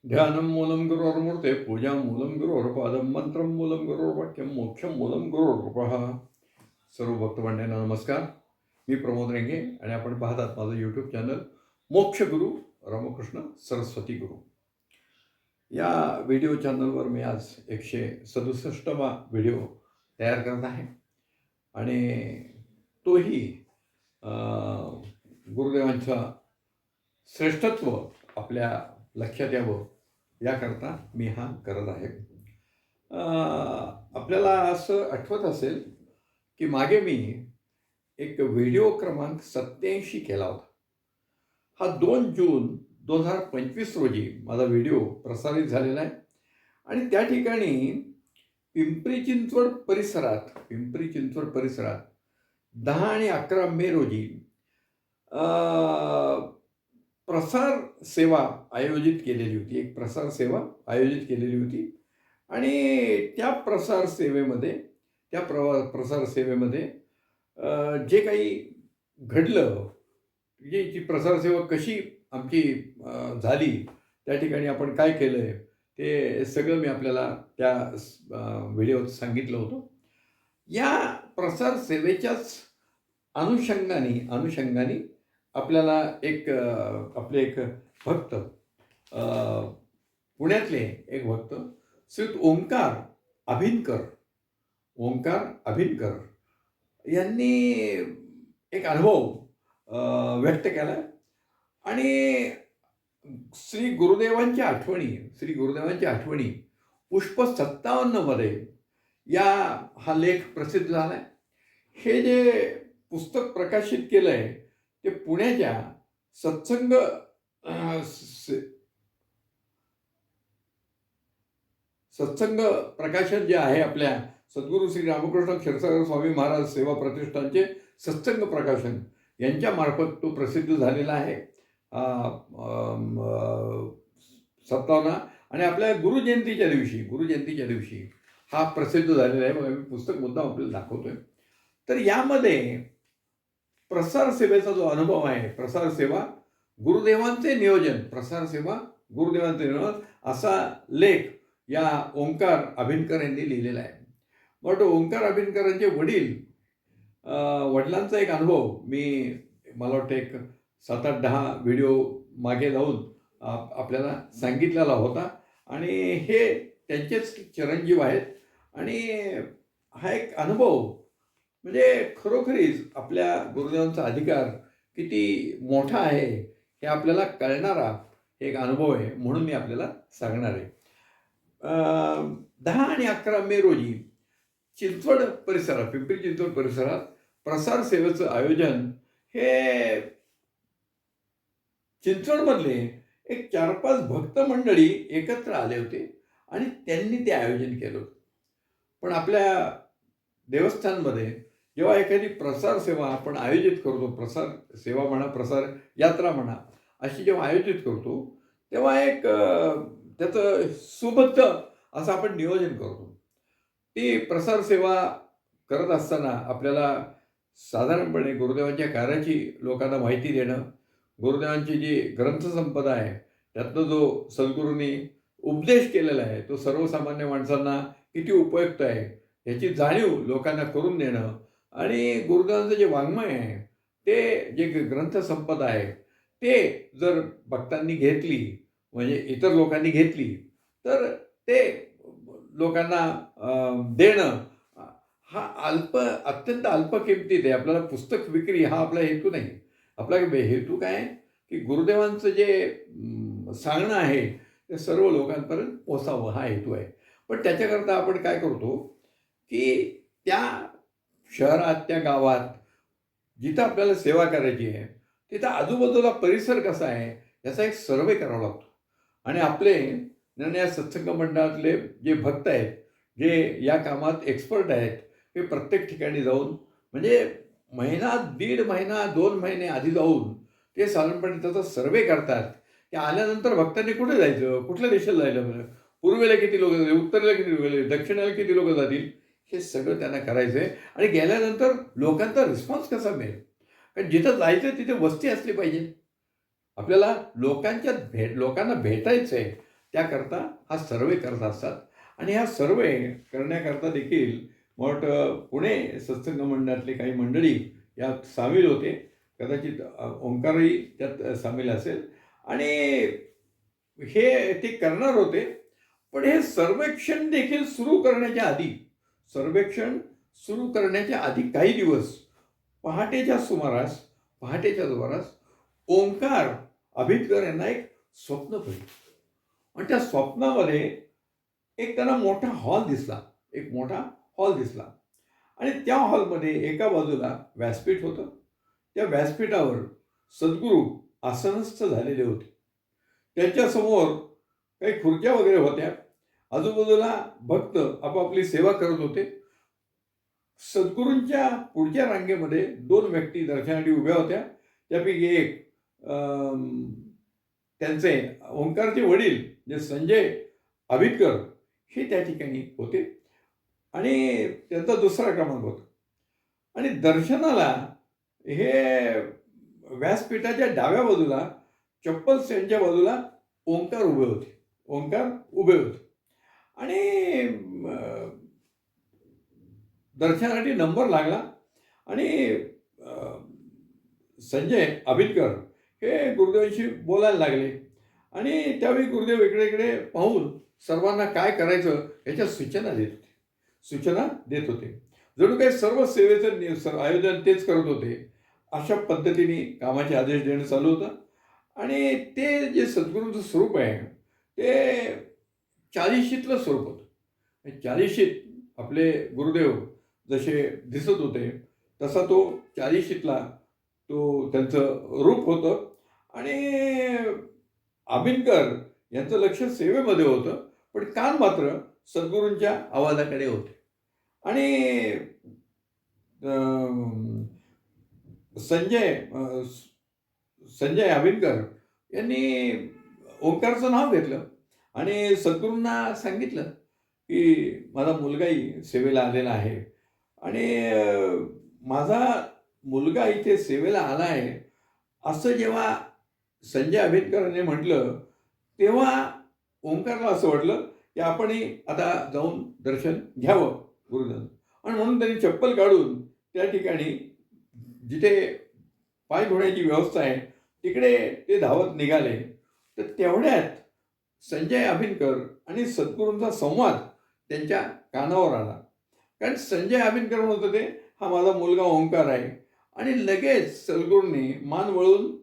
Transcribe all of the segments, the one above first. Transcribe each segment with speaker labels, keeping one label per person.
Speaker 1: ध्यानं मूलं गुरोर्मूर्ते पूजा मूलं गुरोर्पादं मंत्रं मूलं गुरोर्वाक्यं मोक्षं मूलं गुरोर्पः. सर्व भक्तमंडळींना नमस्कार. मी प्रमोद रेंगे आणि आपण पाहतात माझं यूट्यूब चॅनल मोक्ष गुरु रामकृष्ण सरस्वती गुरु. या व्हिडिओ चॅनलवर मी आज 167वा व्हिडिओ तयार करत आहे आणि तोही गुरुदेवांचं श्रेष्ठत्व आपल्या लक्षात यावं याकरता मी हा करत आहे. आपल्याला असं आठवत असेल की मागे मी एक व्हिडिओ क्रमांक 87 केला होता. हा 2 जून 2025 रोजी माझा व्हिडिओ प्रसारित झालेला आहे आणि त्या ठिकाणी पिंपरी चिंचवड परिसरात 10 आणि 11 मे रोजी प्रसार सेवा आयोजित केलेली होती. एक प्रसार सेवा आयोजित केलेली होती आणि त्या प्रसार सेवेमध्ये जे काही घडलं, जी प्रसार सेवा कशी आमची झाली, त्या ठिकाणी आपण काय केलं आहे, ते सगळं मी आपल्याला त्या व्हिडिओत सांगितलं होतं. या प्रसार सेवेच्याच अनुषंगाने आपल्याला आपले एक भक्त, पुण्यातले एक भक्त श्रीयुत ओंकार अभिनकर यांनी एक अनुभव व्यक्त केला आणि श्री गुरुदेवांच्या आठवणी पुष्प 57 मध्ये हा लेख प्रसिद्ध झालाय. हे जे पुस्तक प्रकाशित केलंय ते पुण्याच्या सत्संग प्रकाशन जे आहे, आपल्या सद्गुरू श्री रामकृष्ण क्षीरसागर स्वामी महाराज सेवा प्रतिष्ठानचे सत्संग प्रकाशन यांच्या मार्फत तो प्रसिद्ध झालेला आहे. 57 आणि आपल्या गुरुजयंतीच्या दिवशी हा प्रसिद्ध झालेला आहे. मग मी पुस्तक मुद्दाम आपल्याला दाखवतोय. तर यामध्ये प्रसार सेवेचा जो अनुभव आहे, प्रसार सेवा गुरुदेवांचे नियोजन असा लेख या ओंकार अभिनकर यांनी लिहिलेला आहे. बट ओंकार अभिनकरांचे वडिलांचा एक अनुभव मला वाटतं एक 7-8-10 व्हिडिओ मागे जाऊन आपल्याला सांगितलेला होता आणि हे त्यांचेच चिरंजीव आहेत आणि हा एक अनुभव म्हणजे खरोखरीच आपल्या गुरुदेवांचा अधिकार किती मोठा आहे हे आपल्याला कळणारा एक अनुभव आहे, म्हणून मी आपल्याला सांगणार आहे. 10 आणि 11 मे रोजी पिंपरी चिंचवड परिसरात प्रसार सेवेचं आयोजन हे चिंचवडमधले एक 4-5 भक्त मंडळी एकत्र आले होते आणि त्यांनी ते आयोजन केलं होतं. पण आपल्या देवस्थानमध्ये जेव्हा एखादी प्रसार सेवा आपण आयोजित करतो, प्रसार सेवा म्हणा, प्रसार यात्रा म्हणा, अशी जेव्हा आयोजित करतो तेव्हा एक त्याचं सुबद्ध असं आपण नियोजन करतो. ती प्रसार सेवा करत असताना आपल्याला साधारणपणे गुरुदेवांच्या कार्याची लोकांना माहिती देणं, गुरुदेवांची जी ग्रंथसंपदा आहे त्यातनं जो सद्गुरूंनी उपदेश केलेला आहे तो सर्वसामान्य माणसांना किती उपयुक्त आहे याची जाणीव लोकांना करून देणं आणि गुरुदेवांचं जे वाङ्मय आहे, ते जे ग्रंथसंपदा आहे, ते जर भक्तांनी घेतली, म्हणजे इतर लोकांनी घेतली, तर ते लोकांना देणं हा अत्यंत अल्प किमतीत आहे. आपल्याला पुस्तक विक्री हा आपला हेतू नाही. आपला हेतू काय आहे की गुरुदेवांचं जे सांगणं आहे ते सर्व लोकांपर्यंत पोहोचावं हा हेतू आहे. पण त्याच्याकरता आपण काय करतो की त्या शहरात, त्या गावात जिथं आपल्याला सेवा करायची आहे तिथं आजूबाजूला परिसर कसा आहे याचा एक सर्वे करावा लागतो आणि आपले या सत्संग मंडळातले जे भक्त आहेत, जे या कामात एक्सपर्ट आहेत, हे प्रत्येक ठिकाणी जाऊन म्हणजे महिना, 1.5 महिना, 2 महिने आधी जाऊन ते साधारणपणे त्याचा सर्वे करतात की आल्यानंतर भक्तांनी कुठे जायचं, कुठल्या देशाला जायला बरं, पूर्वेला किती लोक जातील, उत्तरेला किती लोक जातील, दक्षिणेला किती लोक जातील, हे सगळं त्यांना करायचं आहे. आणि गेल्यानंतर लोकांचा रिस्पॉन्स कसा मिळेल, कारण जिथं जायचं तिथे वस्ती असली पाहिजे. आपल्याला लोकांना भेटायचं आहे. त्याकरता हा सर्वे करत असतात. आणि हा सर्वे करण्याकरता देखील मला वाटतं पुणे सत्संग मंडळातले काही मंडळी यात सामील होते. कदाचित ओंकारही त्यात सामील असेल. आणि हे ते करणार होते. पण हे सर्वेक्षण सुरू करण्याच्या आधी काही दिवस पहाटेच्या सुमारास ओंकार अभितकर यांना एक स्वप्न पडलं. आणि त्या स्वप्नामध्ये एक त्यांना मोठा हॉल दिसला. आणि त्या हॉलमध्ये एका बाजूला व्यासपीठ होतं. त्या व्यासपीठावर सद्गुरू आसनस्थ झालेले होते. त्यांच्यासमोर काही खुर्च्या वगैरे होत्या. आजूबाजूला भक्त आपापली सेवा करत होते. सद्गुरूंच्या पुढच्या रांगेमध्ये 2 व्यक्ती दर्शनासाठी उभ्या होत्या. त्यापैकी एक त्यांचे ओंकारचे वडील जे संजय अभितकर हे त्या ठिकाणी होते. आणि त्यांचा दुसरा क्रमांक होता. आणि दर्शनाला हे व्यासपीठाच्या डाव्या बाजूला चप्पल स्टँडच्या बाजूला ओंकार उभे होते. आणि दर्शनासाठी नंबर लागला. आणि संजय अभितकर हे गुरुदेवांशी बोलायला लागले. आणि त्यावेळी गुरुदेव इकडे इकडे पाहून सर्वांना काय करायचं याच्या सूचना देत होते. जणू काही सर्व सेवेचं आयोजन तेच करत होते. अशा पद्धतीने कामाचे आदेश देणं चालू होतं. आणि ते जे सद्गुरूंचं स्वरूप आहे ते 40शीतलं स्वरूप होतं. 40शीत आपले गुरुदेव जसे दिसत होते तसा तो 40शीतला तो त्यांचं रूप होतं. आणि अभिनकर यांचं लक्ष सेवेमध्ये होतं, पण कान मात्र सद्गुरूंच्या आवाजाकडे होते. आणि संजय अभिनकर यांनी ओंकारचं नाव घेतलं आणि सद्गुरूंना सांगितलं की माझा मुलगाही सेवेला आलेला आहे. आणि माझा मुलगा इथे सेवेला आला आहे असं जेव्हा संजय अभिनकरांनी म्हटलं तेव्हा ओंकारला असं वाटलं की आपणही आता जाऊन दर्शन घ्यावं गुरुदास. आणि म्हणून त्यांनी चप्पल काढून त्या ठिकाणी जिथे पाय धुण्याची व्यवस्था आहे तिकडे ते धावत निघाले. तर तेवढ्यात संजय अभिनकर आणि सद्गुरूंचा संवाद त्यांच्या कानावर आला. कारण संजय अभिनकर म्हणत होते हा माझा मुलगा ओंकार आहे. आणि लगेच सद्गुरूंनी मान वळून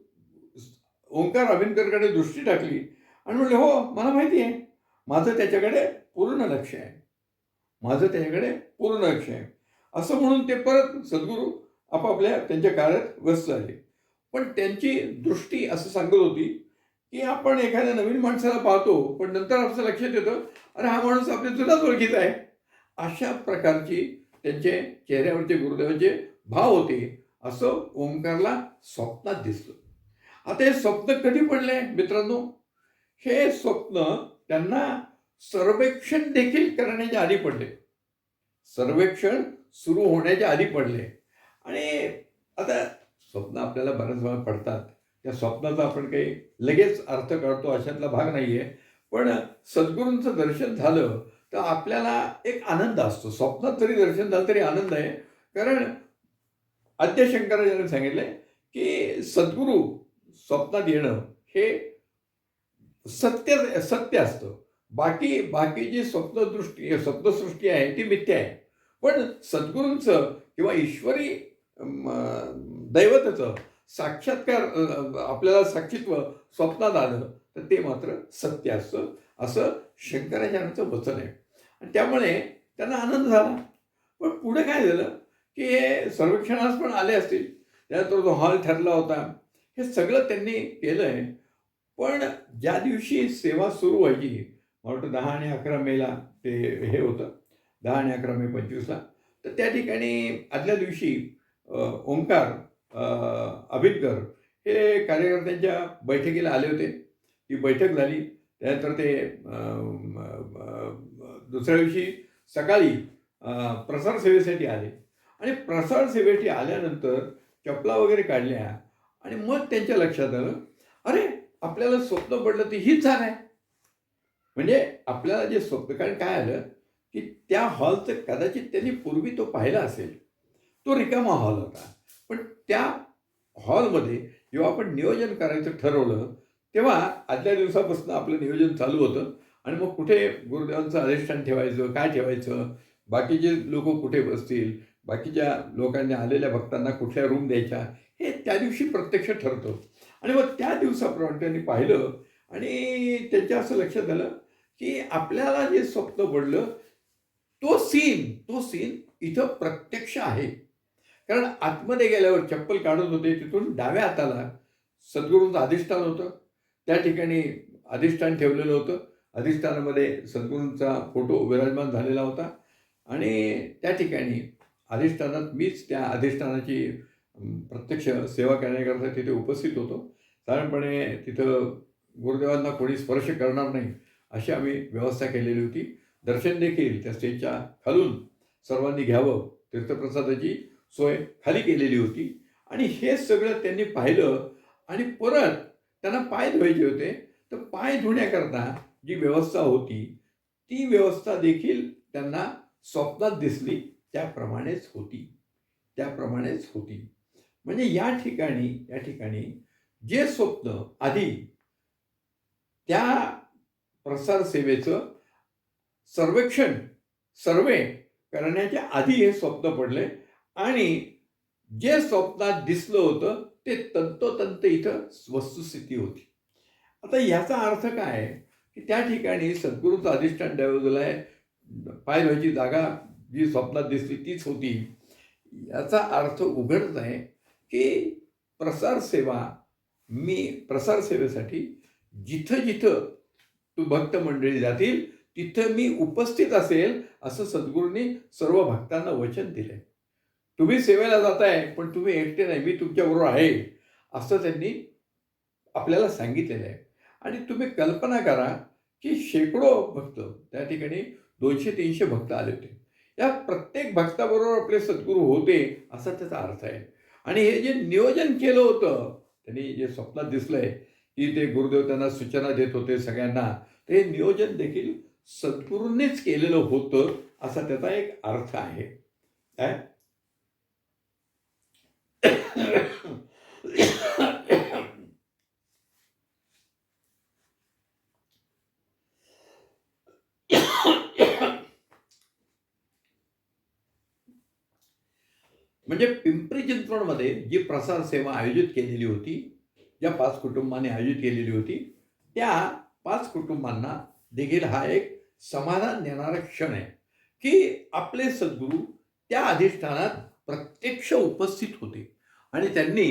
Speaker 1: ओंकार अभिनकरकडे दृष्टी टाकली आणि म्हणले हो मला माहिती आहे, माझं त्याच्याकडे पूर्ण लक्ष आहे असं म्हणून ते परत सद्गुरू आपापल्या त्यांच्या कार्यात व्यस्त झाले. पण त्यांची दृष्टी असं सांगत होती की आपण एखाद्या नवीन माणसाला पाहतो पण नंतर असं लक्षात येतं अरे हा माणूस आपल्या जुनाच ओळखीचा आहे. अशा प्रकारची त्यांचे चेहऱ्यावरचे गुरुदेवांचे भाव होते. असं ओंकारला स्वप्नात दिसलं. आता हे स्वप्न कधी पडले मित्रांनो? हे स्वप्न त्यांना सर्वेक्षण देखील करण्याच्या आधी पडले. सर्वेक्षण सुरू होण्याच्या आधी पडले. आणि आता स्वप्न आपल्याला बऱ्याच वेळा पडतात. त्या स्वप्नाचा आपण काही लगेच अर्थ काढतो अशातला भाग नाही आहे. पण सद्गुरूंचं दर्शन झालं तर आपल्याला एक आनंद असतो. स्वप्नात जरी दर्शन झालं तरी आनंद आहे. कारण आद्य शंकराचार्यांनी सांगितलंय की सद्गुरू स्वप्नात येणं हे सत्य असतं. बाकी जी स्वप्नसृष्टी आहे ती मिथ्या आहे. पण सद्गुरूंचं किंवा ईश्वरी दैवताचं साक्षात्कार आपल्याला साक्षीत्व स्वप्नात आलं तर ते मात्र सत्य असतं असं शंकराचार्यांचं वचन आहे. आणि त्यामुळे त्यांना आनंद झाला. पण पुढे काय झालं की हे सर्वेक्षणास पण आले असतील. त्यानंतर जो हॉल ठरला होता हे सगळं त्यांनी केलं आहे. पण ज्या दिवशी सेवा सुरू व्हायची मला वाटतं 10 आणि 11 मेला ते हे होतं, 10 आणि 11 मे 25ला. तर त्या ठिकाणी आदल्या दिवशी ओंकार अभिनकर हे कार्यकर्त्यांच्या बैठकीला आले होते. ती बैठक झाली. त्यानंतर ते दुसऱ्या दिवशी सकाळी प्रसार सेवेसाठी आले. आणि प्रसार सेवेसाठी आल्यानंतर चपला वगैरे काढल्या. आणि मग त्यांच्या लक्षात आलं अरे आपल्याला स्वप्न पडलं ते हीच जागा आहे. म्हणजे आपल्याला जे स्वप्न, कारण काय आलं, की त्या हॉलचं कदाचित त्यांनी पूर्वी तो पाहिला असेल. तो रिकामा हॉल होता. पण त्या हॉलमध्ये जेव्हा आपण नियोजन करायचं ठरवलं, तेव्हा आदल्या दिवसापासून आपलं नियोजन चालू होतं आणि मग कुठे गुरुदेवांचं अधिष्ठान ठेवायचं, काय ठेवायचं, बाकीचे लोकं कुठे बसतील, बाकीच्या लोकांनी आलेल्या भक्तांना कुठल्या रूम द्यायच्या, हे त्या दिवशी प्रत्यक्ष ठरतं. आणि मग त्या दिवसाप्रमाणे त्यांनी पाहिलं आणि त्यांच्या असं लक्षात आलं, की आपल्याला जे स्वप्न पडलं, तो सीन इथं प्रत्यक्ष आहे. कारण आतमध्ये गेल्यावर चप्पल काढत होते, तिथून डाव्या हाताला सद्गुरूंचं अधिष्ठान होतं. त्या ठिकाणी अधिष्ठान ठेवलेलं होतं. अधिष्ठानामध्ये सद्गुरूंचा फोटो विराजमान झालेला होता आणि त्या ठिकाणी अधिष्ठानात मीच त्या अधिष्ठानाची प्रत्यक्ष सेवा करण्याकरता तिथे उपस्थित होतो. साधारणपणे तिथं गुरुदेवांना कोणी स्पर्श करणार नाही, अशी आम्ही व्यवस्था केलेली होती. दर्शन देखील त्या स्टेजच्या खालून सर्वांनी घ्यावं, तीर्थप्रसादाची सोय खाली केलेली होती आणि हे सगळं त्यांनी पाहिलं आणि परत त्यांना पाय धुवायचे होते. तर पाय धुण्याकरता जी व्यवस्था होती, ती व्यवस्था देखील त्यांना स्वप्नात दिसली. त्याप्रमाणेच होती. त्याप्रमाणेच होती. म्हणजे या ठिकाणी जे स्वप्न आधी त्या प्रसार सेवेचं सर्वेक्षण, सर्व्हे करण्याच्या आधी हे स्वप्न पडले आणि जे स्वप्नात दिसलं होतं ते तंतोतंत इथं वस्तुस्थिती होती. आता ह्याचा अर्थ काय आहे, की त्या ठिकाणी सद्गुरूचं अधिष्ठान ठेवलेलं आहे. पाय धुवायची जागा जी स्वप्नात दिसली तीच होती. याचा अर्थ उघडच आहे, की प्रसार सेवा मी प्रसार सेवेसाठी जिथं-जिथं भक्त मंडळी जातील, तिथं मी उपस्थित असेल, असं सद्गुरूंनी सर्व भक्तांना वचन दिलंय. तुम्ही सेवेला जाताय, पण तुम्ही एकटे नाही, मी तुमच्याबरोबर आहे, असं त्यांनी आपल्याला सांगितलेलं आहे. आणि तुम्ही कल्पना करा, की शेकडो भक्त त्या ठिकाणी 200-300 भक्त आले होते. या प्रत्येक भक्ताबरोबर आपले सद्गुरू होते, असा त्याचा अर्थ आहे. आणि हे जे नियोजन केलं होतं, त्यांनी जे स्वप्नात दिसलंय, की ते गुरुदेव त्यांना सूचना देत होते सगळ्यांना, ते नियोजन देखील सद्गुरूंनीच केलेलं होतं, असा त्याचा एक अर्थ आहे. काय? म्हणजे पिंपरी चिंचवडमध्ये जी प्रसार सेवा आयोजित केलेली होती, ज्या 5 कुटुंबांनी आयोजित केलेली होती, त्या 5 कुटुंबांना देखील हा एक समाधान देणारा क्षण आहे, की आपले सद्गुरू त्या अधिष्ठानात प्रत्यक्ष उपस्थित होते आणि त्यांनी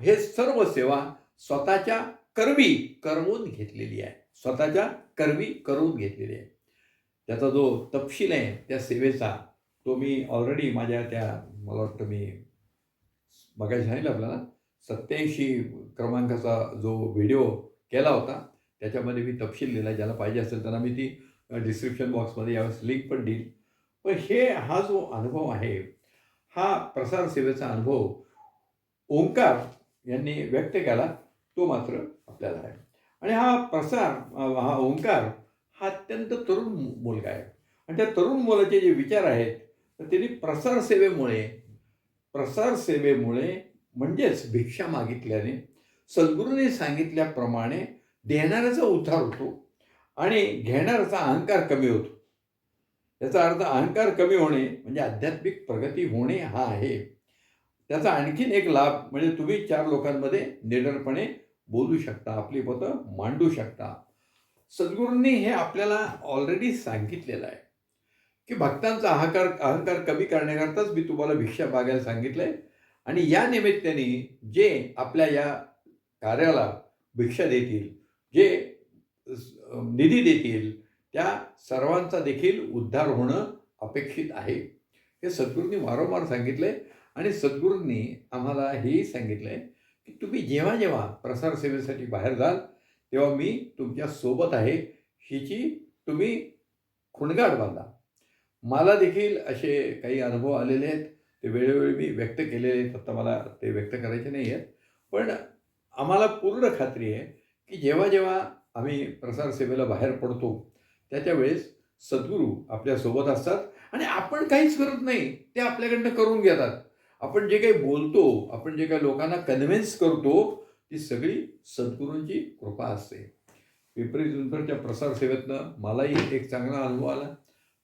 Speaker 1: हे सर्व सेवा स्वतःच्या करवी करवून घेतलेली आहे. स्वतःच्या करवी करून घेतलेली आहे. त्याचा जो तपशील आहे त्या सेवेचा, तो मी ऑलरेडी माझ्या त्या, मला वाटतं मी मगाशी सांगितलं आपल्याला 87 क्रमांकाचा जो व्हिडिओ केला होता, त्याच्यामध्ये मी तपशील दिला. ज्याला पाहिजे असेल त्यांना मी ती डिस्क्रिप्शन बॉक्समध्ये यावेळेस लिंक पण देईल. पण हा जो अनुभव आहे, हा प्रसार सेवेचा अनुभव ओंकार यांनी व्यक्त केला, तो मात्र आपल्याला आहे. आणि हा ओंकार हा अत्यंत तरुण मुलगा आहे आणि त्या तरुण मुलाचे जे विचार आहेत, तर त्यांनी प्रसार सेवेमुळे म्हणजेच भिक्षा मागितल्याने सद्गुरूंनी सांगितल्याप्रमाणे देणाऱ्याचा उद्धार होतो आणि घेणाऱ्याचा अहंकार कमी होतो. याचा अर्थ अहंकार कमी होणे म्हणजे आध्यात्मिक प्रगती होणे हा आहे. त्याचा आणखीन एक लाभ म्हणजे तुम्ही 4 लोकांमध्ये निडरपणे बोलू शकता, आपली मतं मांडू शकता. सद्गुरूंनी हे आपल्याला ऑलरेडी सांगितलेलं आहे, की भक्तांचा अहंकार कमी करण्याकरताच मी तुम्हाला भिक्षा मागायला सांगितलंय आणि या निमित्ताने जे आपल्या या कार्याला भिक्षा देतील, जे निधी देतील, त्या सर्वांचा देखील उद्धार होणं अपेक्षित आहे. हे सद्गुरूंनी वारंवार सांगितलंय आणि सद्गुरूंनी आम्हाला हेही सांगितलंय, की तुम्ही जेव्हा प्रसार सेवेसाठी बाहेर जाल, तेव्हा मी तुमच्या सोबत आहे, हिची तुम्ही खुणगाठ बांधा. मला देखील असे काही अनुभव आलेले आहेत. ते वेळोवेळी मी व्यक्त केलेले आहेत. आता मला ते व्यक्त करायचे नाही आहेत. पण आम्हाला पूर्ण खात्री आहे, की जेव्हा आम्ही प्रसार सेवेला बाहेर पडतो त्याच्या वेळेस सद्गुरू आपल्यासोबत असतात आणि आपण काहीच करत नाही, ते आपल्याकडनं करून घेतात. आपण जे काही बोलतो, आपण जे काही लोकांना कन्व्हिन्स करतो, ती सगळी सद्गुरूंची कृपा असते. पिंपरी चिंचवडच्या प्रसार सेवेतनं मलाही एक चांगला अनुभव आला.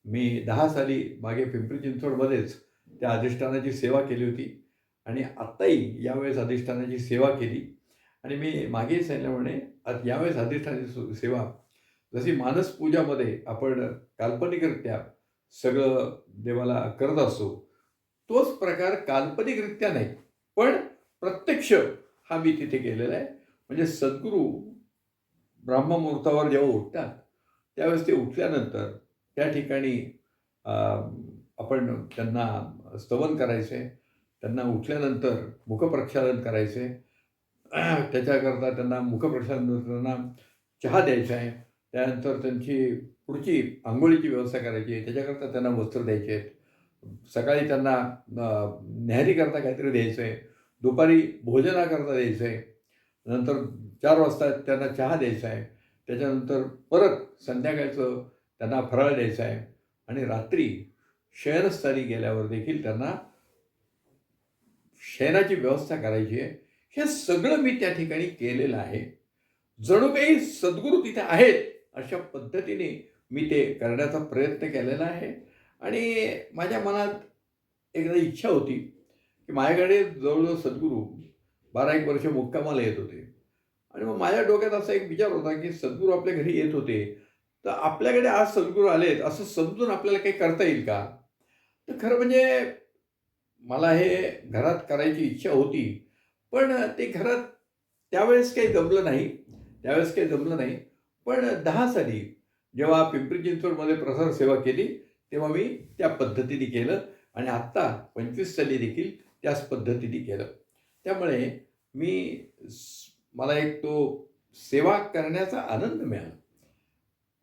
Speaker 1: मी 10 साली मागे पिंपरी चिंचवडमध्येच त्या अधिष्ठानाची सेवा केली होती आणि आत्ताही यावेळेस अधिष्ठानाची सेवा केली आणि मी मागेही सांगितल्याप्रमाणे यावेळेस अधिष्ठानाची सेवा जशी मानस पूजामध्ये आपण काल्पनिकरित्या सगळं देवाला करत असतो, तोच प्रकार काल्पनिकरित्या नाही, पण प्रत्यक्ष हा मी तिथे केलेला आहे. म्हणजे सद्गुरू ब्रह्ममुहूर्तावर जेव्हा उठतात, त्यावेळेस ते उठल्यानंतर त्या ठिकाणी आपण त्यांना स्तवन करायचे, त्यांना उठल्यानंतर मुखप्रक्षालन करायचे. त्याच्याकरता त्यांना मुखप्रक्षालन त्यांना चहा द्यायचा आहे. त्यानंतर त्यांची पुढची अंघोळीची व्यवस्था करायची आहे. त्याच्याकरता त्यांना वस्त्र द्यायचे आहेत. सकाळी त्यांना न्याहारीकरता काहीतरी द्यायचं आहे. दुपारी भोजनाकरता द्यायचं आहे. नंतर 4 वाजता त्यांना चहा द्यायचा आहे. त्याच्यानंतर परत संध्याकाळचं त्यांना फराळ द्यायचा आहे आणि रात्री शयनस्थानी गेल्यावर देखील त्यांना शयनाची व्यवस्था करायची आहे. हे सगळं मी त्या ठिकाणी केलेलं आहे. जणू काही सद्गुरू तिथे आहेत अशा पद्धतीने मी ते करण्याचा प्रयत्न केलेला आहे आणि माझ्या मनात एकदा इच्छा होती की माझ्याकडे जवळजवळ सद्गुरू 12-1 वर्ष मुक्कामाला येत होते आणि मग माझ्या डोक्यात असा एक विचार होता की सद्गुरू आपल्या घरी येत होते, तर आपल्याकडे आज सद्गुरू आलेत असं समजून आपल्याला काही करता येईल का? तर खरं म्हणजे मला हे घरात करायची इच्छा होती, पण ते घरात त्यावेळेस काही जमलं नाही. पण 10 साली जेव्हा पिंपरी चिंचवडमध्ये प्रसार सेवा केली, तेव्हा मी त्या पद्धतीने केलं आणि आत्ता 25 साली देखील त्याच पद्धतीने केलं. त्यामुळे मला एक तो सेवा करण्याचा आनंद मिळाला.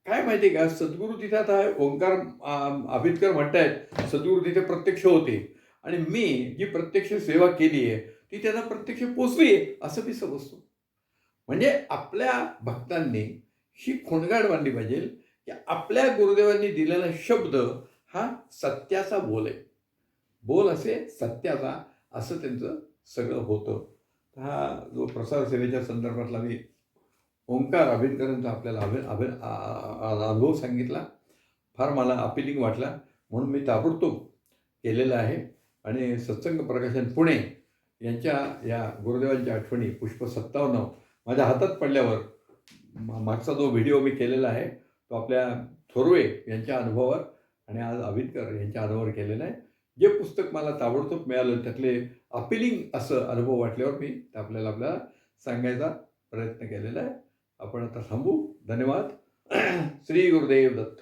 Speaker 1: काय माहिती आहे का, सद्गुरू तिथे आता ओंकार आंबेडकर म्हणतायत, सद्गुरू तिथे प्रत्यक्ष होते आणि मी जी प्रत्यक्ष सेवा केली आहे, ती त्यांना प्रत्यक्ष पोचली आहे, असं मी समजतो. म्हणजे आपल्या भक्तांनी ही खोंगाड बांधली पाहिजे की आपल्या गुरुदेवांनी दिलेला शब्द हा सत्याचा बोल आहे. बोल असे सत्याचा, असं त्यांचं सगळं होतं. हा जो प्रसार सेवेच्या संदर्भातला मी ओंकार आंबेडकरांचा आपल्याला अनुभव सांगितला, फार मला अपिलिंग वाटला म्हणून मी ताबडतोब केलेलं आहे. आणि सत्संग प्रकाशन पुणे यांच्या या गुरुदेवांच्या आठवणी पुष्प 57 माझ्या हातात पडल्यावर मागचा जो व्हिडिओ मी केलेला आहे तो आपल्या थोरवे यांच्या अनुभवावर आणि आज आंबेडकर यांच्या अनुभवावर केलेला आहे. जे पुस्तक मला ताबडतोब मिळालं त्यातले अपिलिंग असं अनुभव वाटल्यावर मी आपल्याला सांगायचा प्रयत्न केलेला आहे. आपण आता थांबू. धन्यवाद. श्री गुरुदेव दत्त.